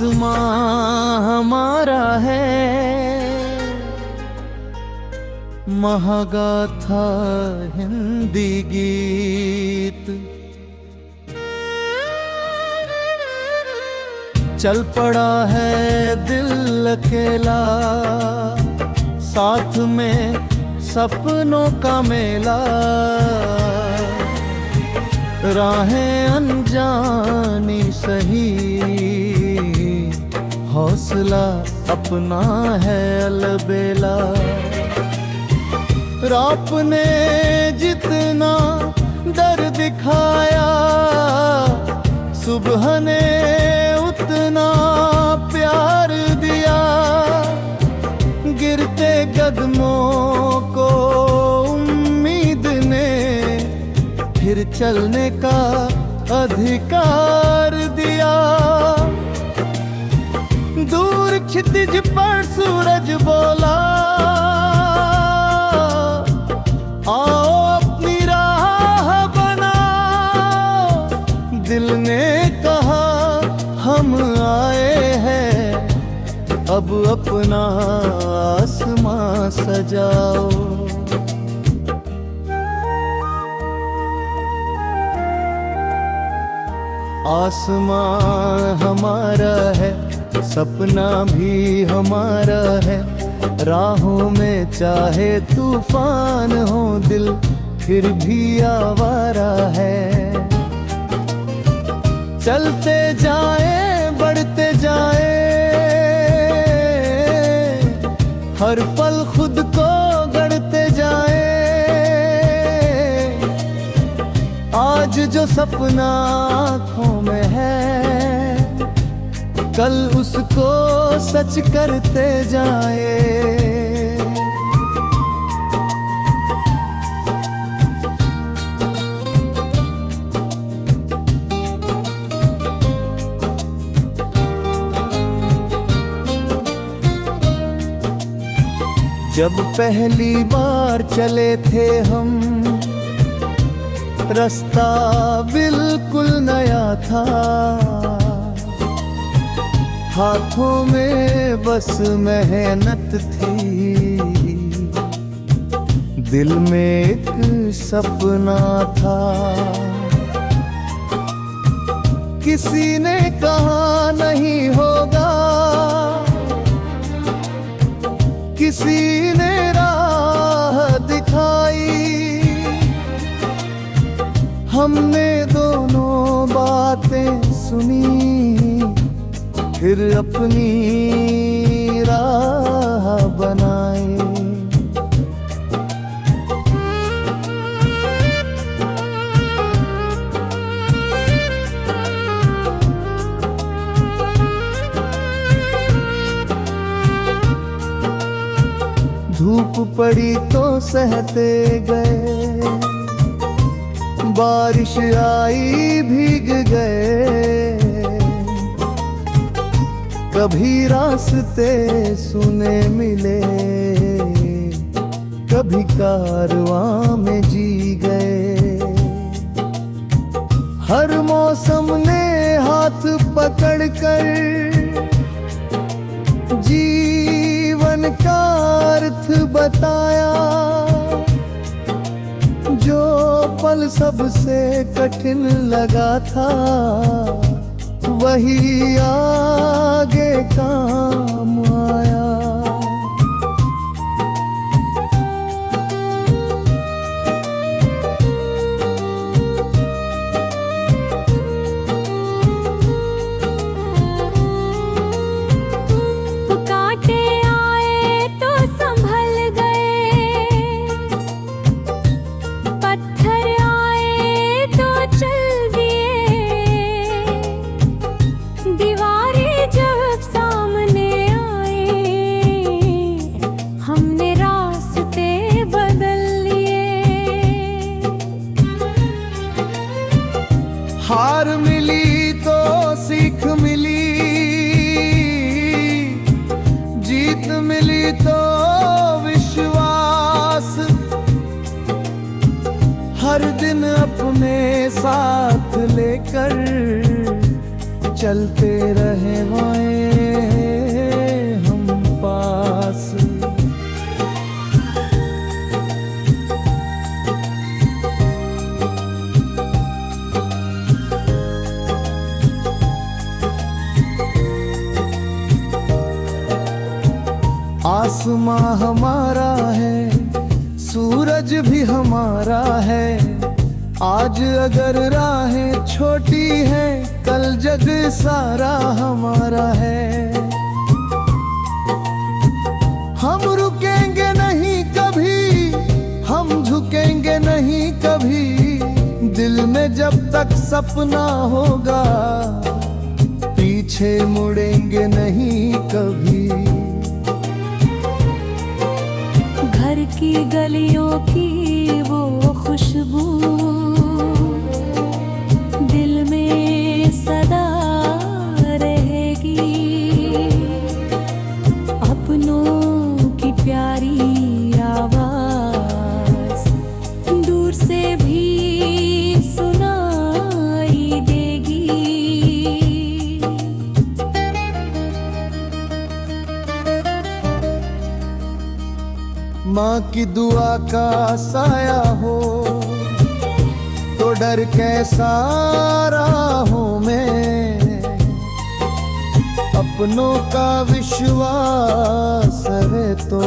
आसमां हमारा है, महागाथा हिंदी गीत। चल पड़ा है दिल अकेला, साथ में सपनों का मेला। राहें अनजानी सही, हौसला अपना है अलबेला। रात ने जितना डर दिखाया, सुबह ने उतना प्यार दिया। गिरते कदमों को उम्मीद ने फिर चलने का अधिकार दिया। दूर क्षितिज पर सूरज बोला, आओ अपनी राह बनाओ। दिल ने कहा हम आए हैं, अब अपना आसमां सजाओ। आसमां हमारा है, सपना भी हमारा है। राहों में चाहे तूफान हो, दिल फिर भी आवारा है। चलते जाए बढ़ते जाए, हर पल खुद को गढ़ते जाए। आज जो सपना आँखों में है, कल उसको सच करते जाए। जब पहली बार चले थे हम, रास्ता बिल्कुल नया था। हाथों में बस मेहनत थी, दिल में एक सपना था। किसी ने कहा नहीं होगा, किसी ने राह दिखाई। हमने दोनों बातें सुनी, फिर अपनी राह बनाई। धूप पड़ी तो सहते गए, बारिश आई भीग गए। कभी रास्ते सुने मिले, कभी कारवां में जी गए। हर मौसम ने हाथ पकड़कर जीवन का अर्थ बताया। जो पल सबसे कठिन लगा था, वही आगे काम आया। हार मिली तो सीख मिली, जीत मिली तो विश्वास। हर दिन अपने साथ लेकर चलते रहे वाए हम पास। आसमां हमारा है, सूरज भी हमारा है। आज अगर राहें छोटी हैं, कल जग सारा हमारा है। हम रुकेंगे नहीं कभी, हम झुकेंगे नहीं कभी। दिल में जब तक सपना होगा, पीछे मुड़ेंगे नहीं कभी। घर की गलियों की वो खुशबू दिल में सदा रहेगी। अपनों की प्यारी आवाज दूर से भी सुनाई देगी। माँ की दुआ का साया हो तो डर कैसा राहों में। अपनों का विश्वास है तो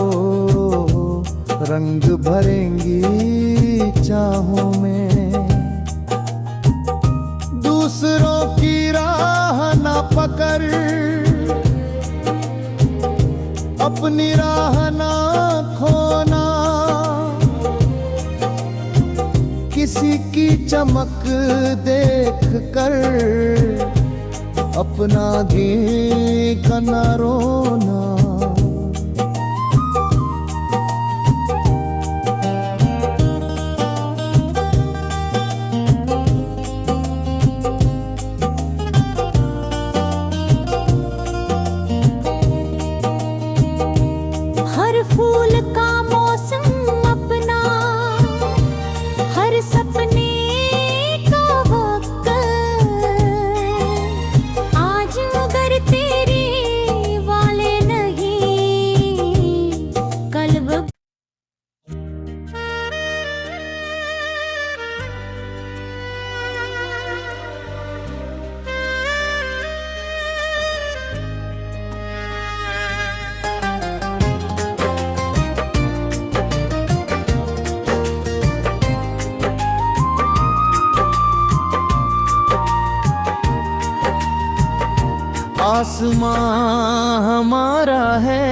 रंग भरेंगी चाहों में। दूसरों की राह ना पकड़, अपनी राह ना खोना। किसी की चमक देख कर अपना भी न रोना। हर फूल का मौसम अपना, हर सपने का वक्त। आज अगर तेरे वाले नहीं, कल वो आसमां हमारा है,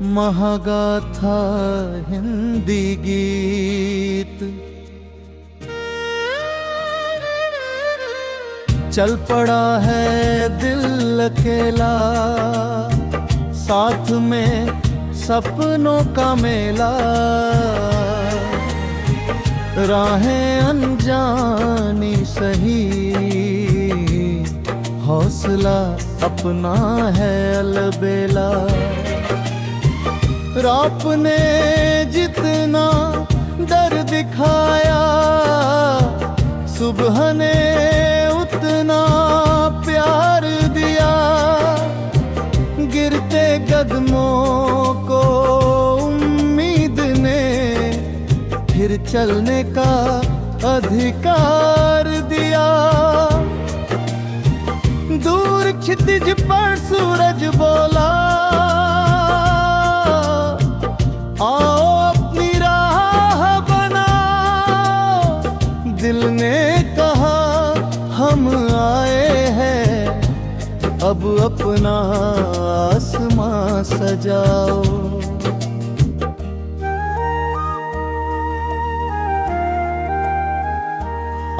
महागाथा हिंदी गीत। चल पड़ा है दिल अकेला, साथ में सपनों का मेला। राहें अनजानी सही, हौसला अपना है अलबेला। रात ने जितना डर दिखाया, सुबह ने उतना प्यार दिया। गिरते कदमों को उम्मीद ने फिर चलने का अधिकार दिया। दूर क्षितिज पर सूरज बोला, आओ अपनी राह बनाओ। दिल ने कहा हम आए हैं, अब अपना आसमां सजाओ।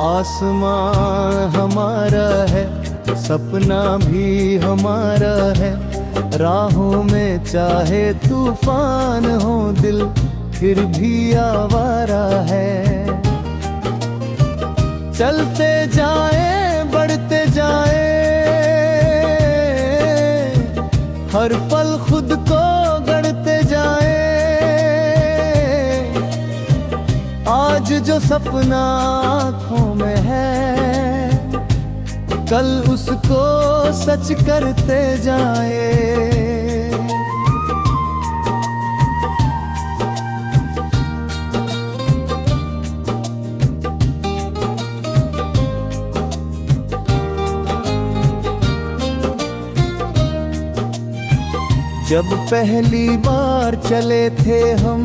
आसमां हमारा है, सपना भी हमारा है। राहों में चाहे तूफान हो, दिल फिर भी आवारा है। चलते जाए बढ़ते जाए, हर पल खुद को गढ़ते जाए। आज जो सपना आँखों में है, कल उसको सच करते जाए। जब पहली बार चले थे हम,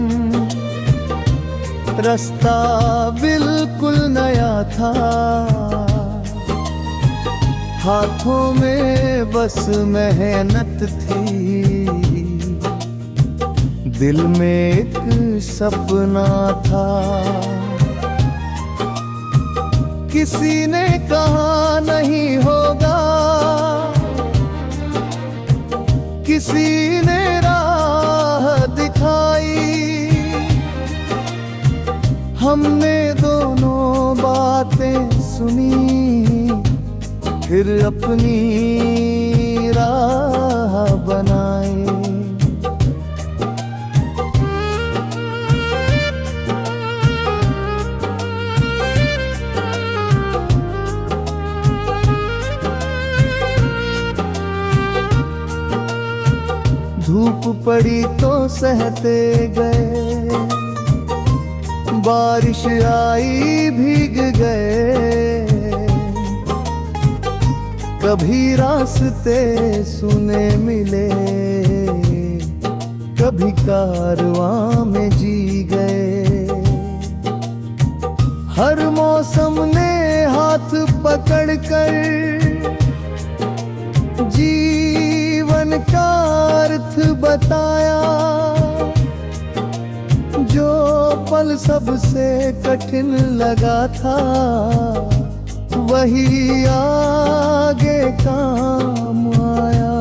रास्ता बिल्कुल नया था, हाथों में बस मेहनत थी, दिल में एक सपना था। किसी ने कहा नहीं होगा, किसी ने राह दिखाई, हमने दोनों बातें सुनी, फिर अपनी राह बनाई। धूप पड़ी तो सहते गए, बारिश आई भीग गए, कभी रास्ते सुने मिले, कभी कारवां में जी गए। हर मौसम ने हाथ पकड़कर जीवन का अर्थ बताया, जो पल सबसे कठिन लगा था, वही आगे काम आया।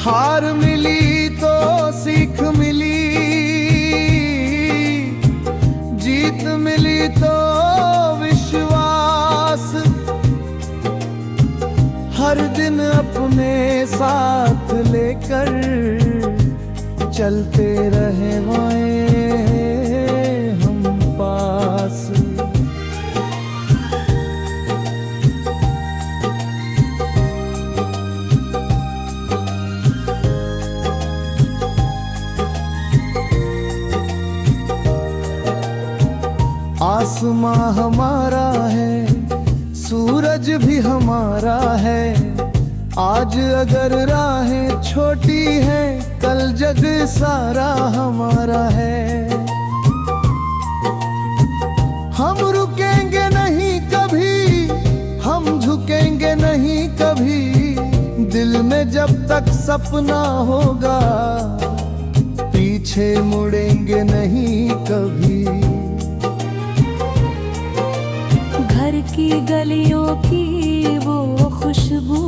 हार मिली तो सीख मिली, जीत मिली तो विश्वास, हर दिन अपने साथ लेकर चलते रहे हम पास। आसमां हमारा है, सूरज भी हमारा है, आज अगर राहें छोटी हैं, कल जग सारा हमारा है। हम रुकेंगे नहीं कभी, हम झुकेंगे नहीं कभी, दिल में जब तक सपना होगा, पीछे मुड़ेंगे नहीं कभी। घर की गलियों की वो खुशबू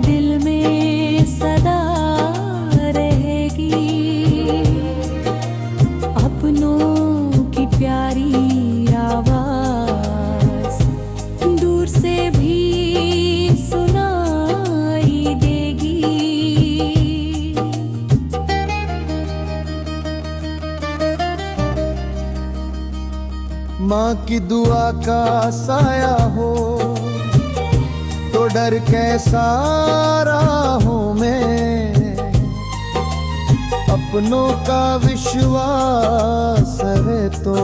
दिल में सदा रहेगी, अपनों की प्यारी आवाज दूर से भी सुनाई देगी। माँ की दुआ का साया हो तो डर कैसा राहों में, अपनों का विश्वास है तो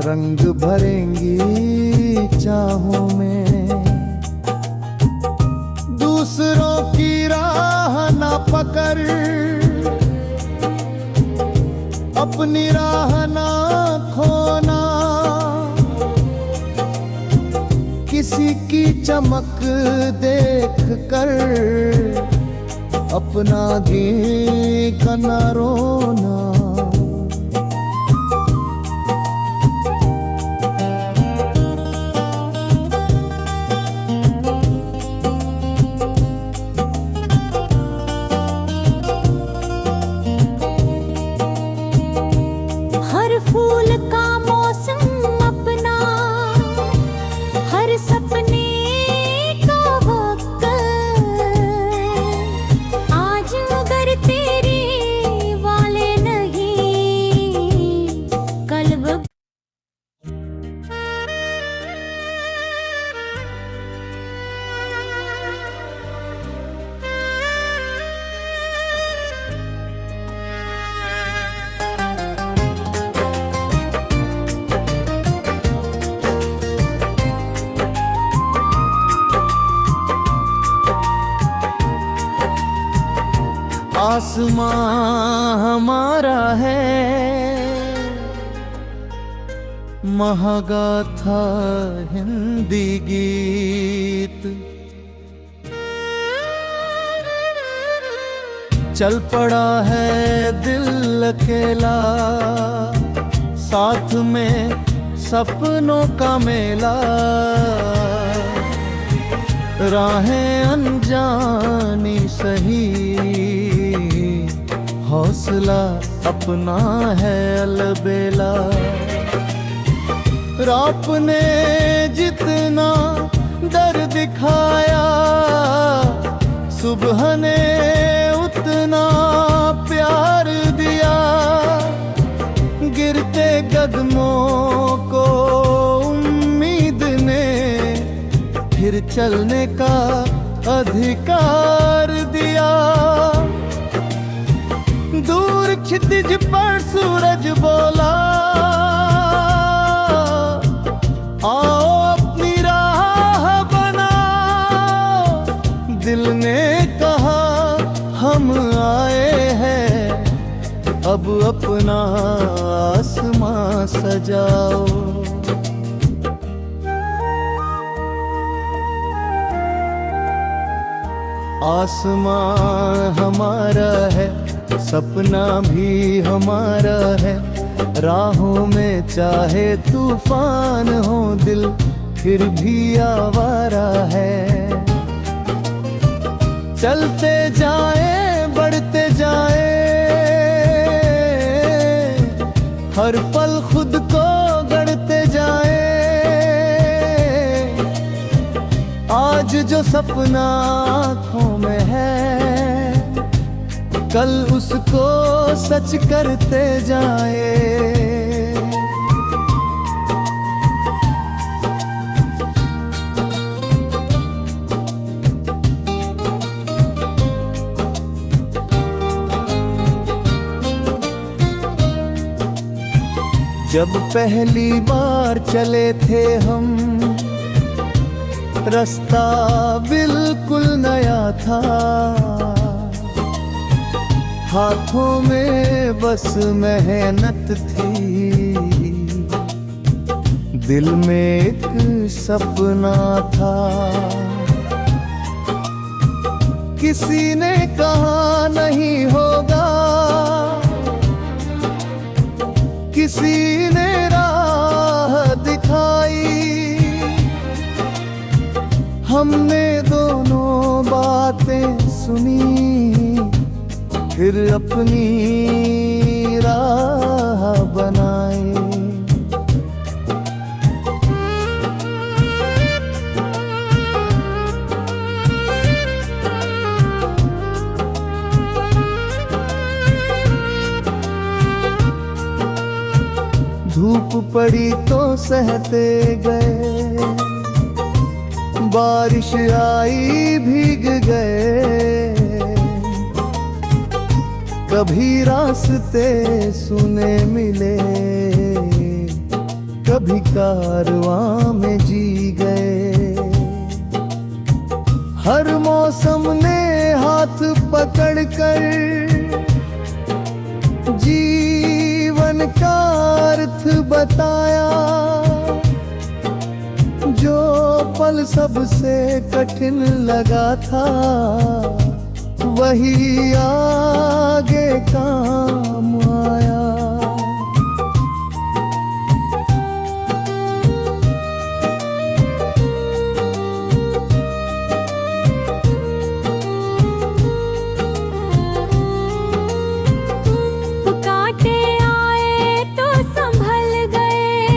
रंग भरेंगी चाहों में। दूसरों की राह ना पकड़, अपनी राह ना खोना, किसी की चमक देख कर अपना देख न रोना। हर फूल का मौसम अपना, हर सपने का वक्त। आज अगर तेरे वाले नहीं, कल वो आसमां हमारा है, महागाथा हिंदी गीत। चल पड़ा है दिल अकेला, साथ में सपनों का मेला। राहें अनजानी सही, हौसला अपना है अलबेला। रात ने जितना डर दिखाया, सुबह ने उतना प्यार दिया। गिरते कदमों को उम्मीद ने फिर चलने का अधिकार दिया। दूर क्षितिज पर सूरज बोला, आओ अपनी राह बनाओ। दिल ने कहा हम आए हैं, अब अपना आसमां सजाओ। आसमां हमारा है, सपना भी हमारा है। राहों में चाहे तूफान हो, दिल फिर भी आवारा है। चलते जाए बढ़ते जाए, हर पल खुद को गढ़ते जाए। आज जो सपना आँखों में है, कल उसको सच करते जाए। जब पहली बार चले थे हम, रास्ता बिल्कुल नया था। हाथों में बस मेहनत थी, दिल में एक सपना था। किसी ने कहा नहीं होगा, किसी ने राह दिखाई। हमने दोनों बातें सुनी, फिर अपनी राह बनाई। धूप पड़ी तो सहते गए, बारिश आई भीग गए। कभी रास्ते सुने मिले, कभी कारवां में जी गए। हर मौसम ने हाथ पकड़कर जीवन का अर्थ बताया। जो पल सबसे कठिन लगा था, वही आगे काम आया। कांटे आए तो संभल गए,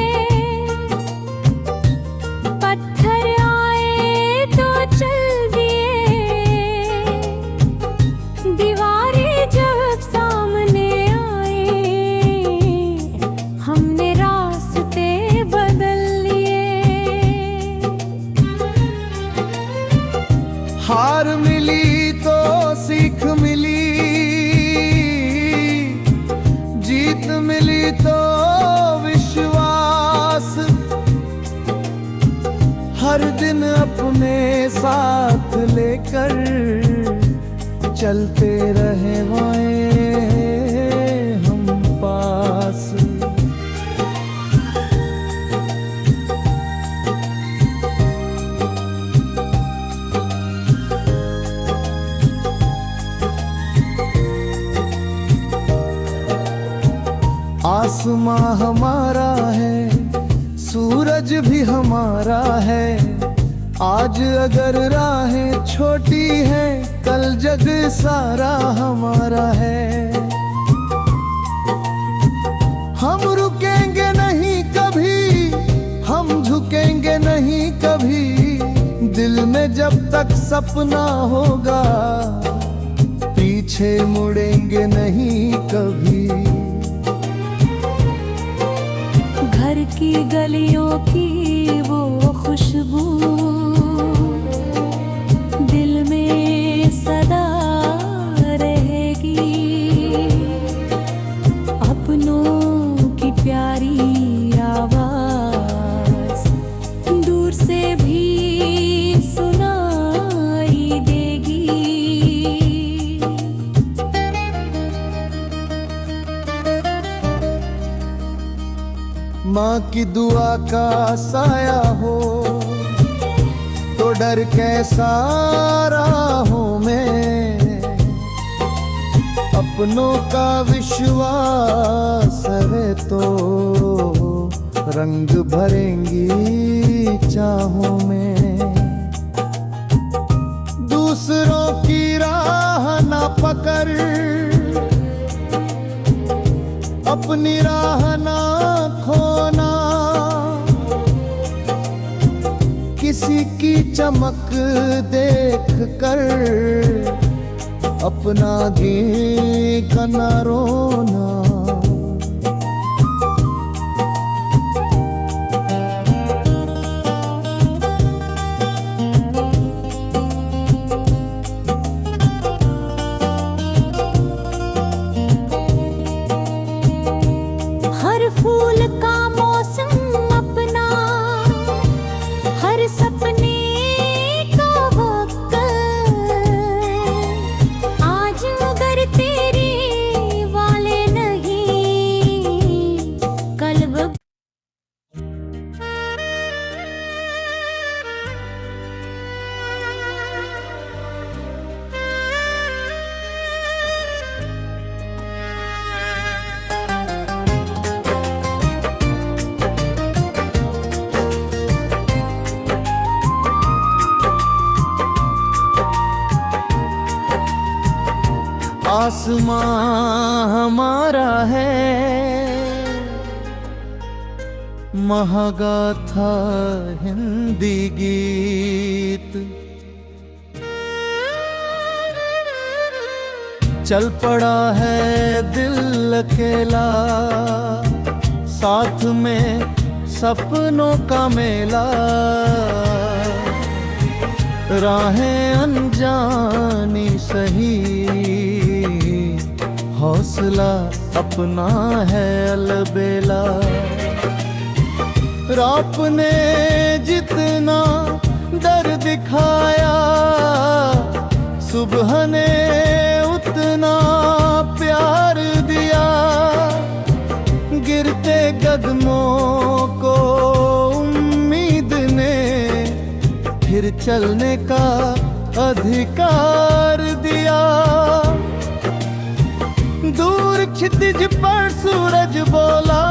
पत्थर आए तो चल दिए। दीवारें जब सामने आए, हमने रास्ते बदल लिए। हार मिली तो सीख मिली, जीत मिली तो विश्वास। हर दिन अपने साथ लेकर चलते रहे वाए हम पास। आसमां हमारा है, सूरज भी हमारा है। आज अगर राहें छोटी हैं, कल जग सारा हमारा है। हम रुकेंगे नहीं कभी, हम झुकेंगे नहीं कभी। दिल में जब तक सपना होगा, पीछे मुड़ेंगे नहीं कभी। घर की गलियों की वो खुशबू दिल में सदा रहेगी। अपनों की प्यारी आवाज दूर से भी सुनाई देगी। माँ की दुआ का साया हो तो डर कैसा राहों में। अपनों का विश्वास है तो रंग भरेंगी चाहों में। दूसरों की राह ना पकड़, अपनी राह ना खोना। किसी की चमक देख कर अपना गीत न रोना। हर फूल का मौसम अपना, हर सपने का वक्त। आज अगर तेरे वाले नहीं, कल आसमां हमारा है, महागाथा हिंदी गीत। चल पड़ा है दिल अकेला, साथ में सपनों का मेला। राहें अनजानी सही, हौसला अपना है अलबेला। रात ने जितना डर दिखाया, सुबह ने उतना प्यार दिया। गिरते कदमों को उम्मीद ने फिर चलने का अधिकार दिया। दूर क्षितिज पर सूरज बोला,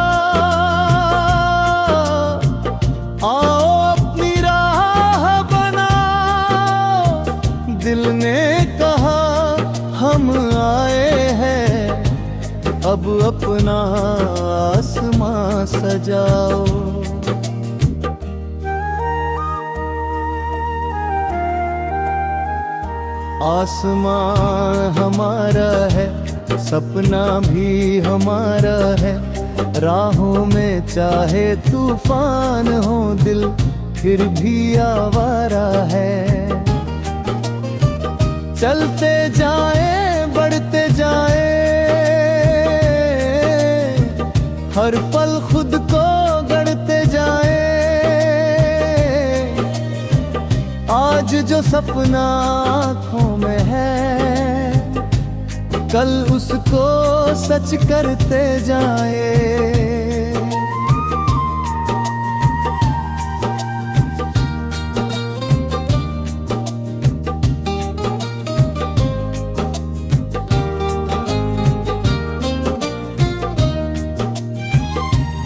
आओ अपनी राह बनाओ। दिल ने कहा हम आए हैं, अब अपना आसमां सजाओ। आसमां हमारा है, सपना भी हमारा है। राहों में चाहे तूफान हो, दिल फिर भी आवारा है। चलते जाए बढ़ते जाए, हर पल खुद को गढ़ते जाए। आज जो सपना आँखों में है, कल उसको सच करते जाए।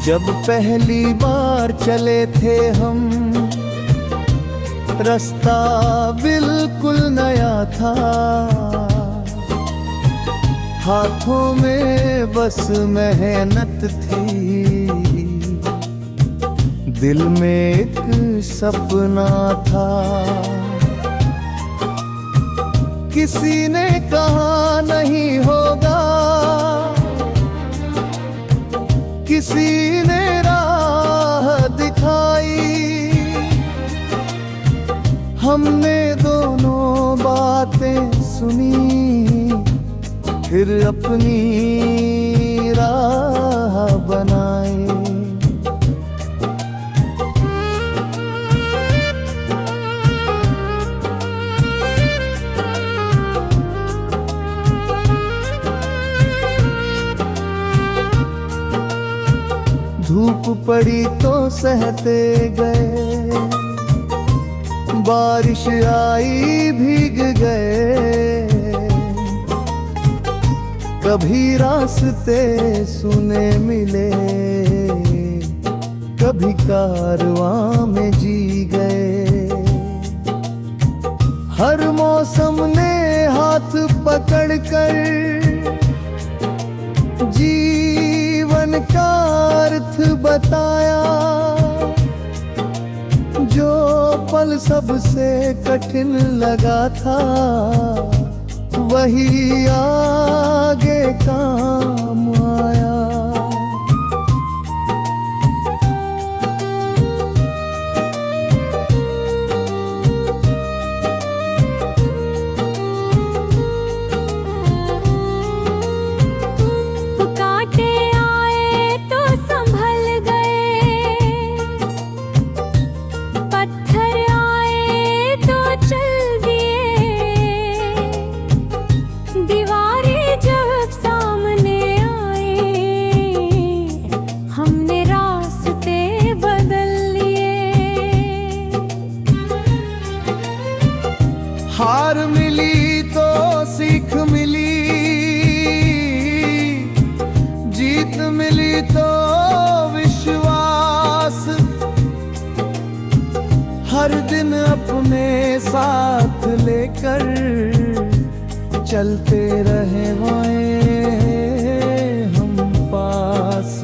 जब पहली बार चले थे हम, रास्ता बिल्कुल नया था। हाथों में बस मेहनत थी, दिल में एक सपना था। किसी ने कहा नहीं होगा, किसी ने राह दिखाई। हमने दोनों बातें सुनी, फिर अपनी राह बनाई। धूप पड़ी तो सहते गए, बारिश आई भीग गए। कभी रास्ते सुने मिले, कभी कारवां में जी गए। हर मौसम ने हाथ पकड़कर जीवन का अर्थ बताया। जो पल सबसे कठिन लगा था, वही आगे काम आया। हार मिली तो सीख मिली, जीत मिली तो विश्वास। हर दिन अपने साथ लेकर चलते रहे हम पास।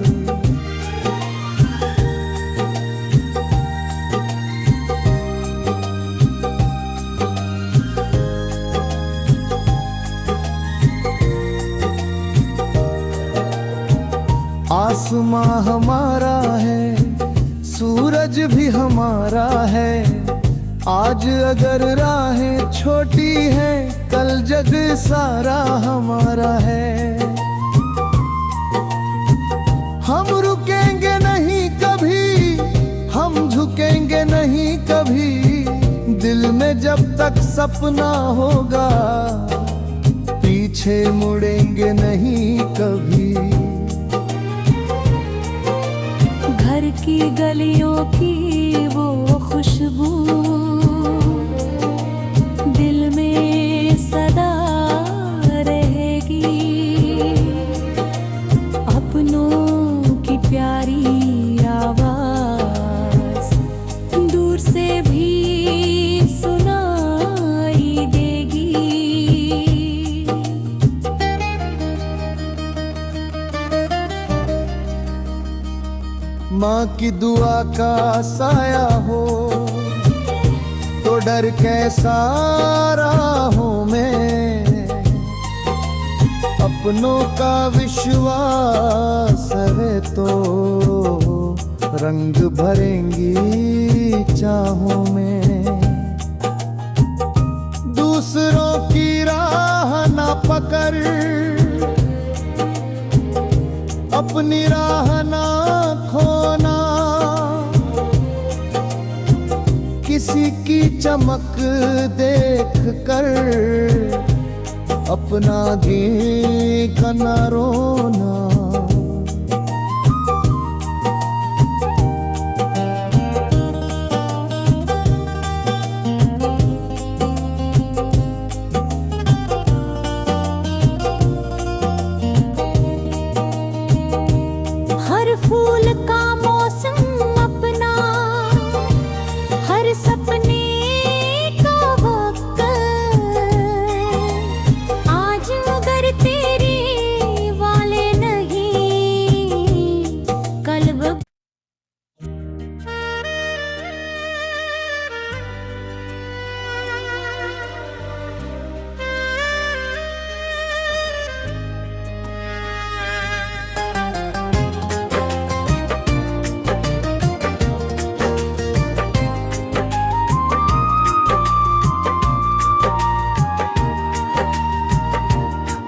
आसमां हमारा है, सूरज भी हमारा है। आज अगर राहें छोटी हैं, कल जग सारा हमारा है। हम रुकेंगे नहीं कभी, हम झुकेंगे नहीं कभी। दिल में जब तक सपना होगा, पीछे मुड़ेंगे नहीं कभी। घर की गलियों की वो खुशबू, दिल आपकी दुआ का साया हो तो डर कैसा राहों में, अपनों का विश्वास है तो रंग भरेंगी चाहों में। दूसरों की राह ना पकड़, अपनी राह ना खोना, किसी की चमक देख कर अपना धीक न रोना। हर फूल का मौसम अपना, हर सपने का वक्त, आज अगर तेरे वाले नहीं कल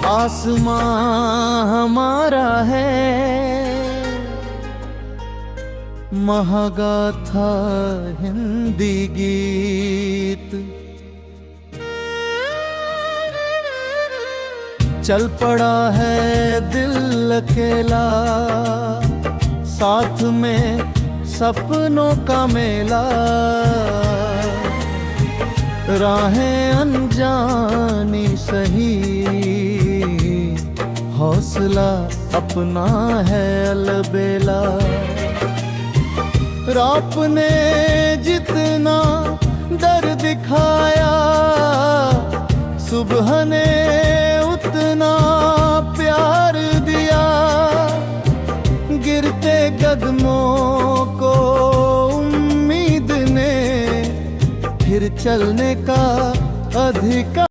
आसमां हमारा है, महागाथा हिंदी गीत, चल पड़ा है दिल अकेला, साथ में सपनों का मेला, राहें अनजानी सही, हौसला अपना है अलबेला। रात ने जितना दर्द दिखाया, सुबह ने उतना प्यार दिया, गिरते कदमों को उम्मीद ने फिर चलने का अधिकार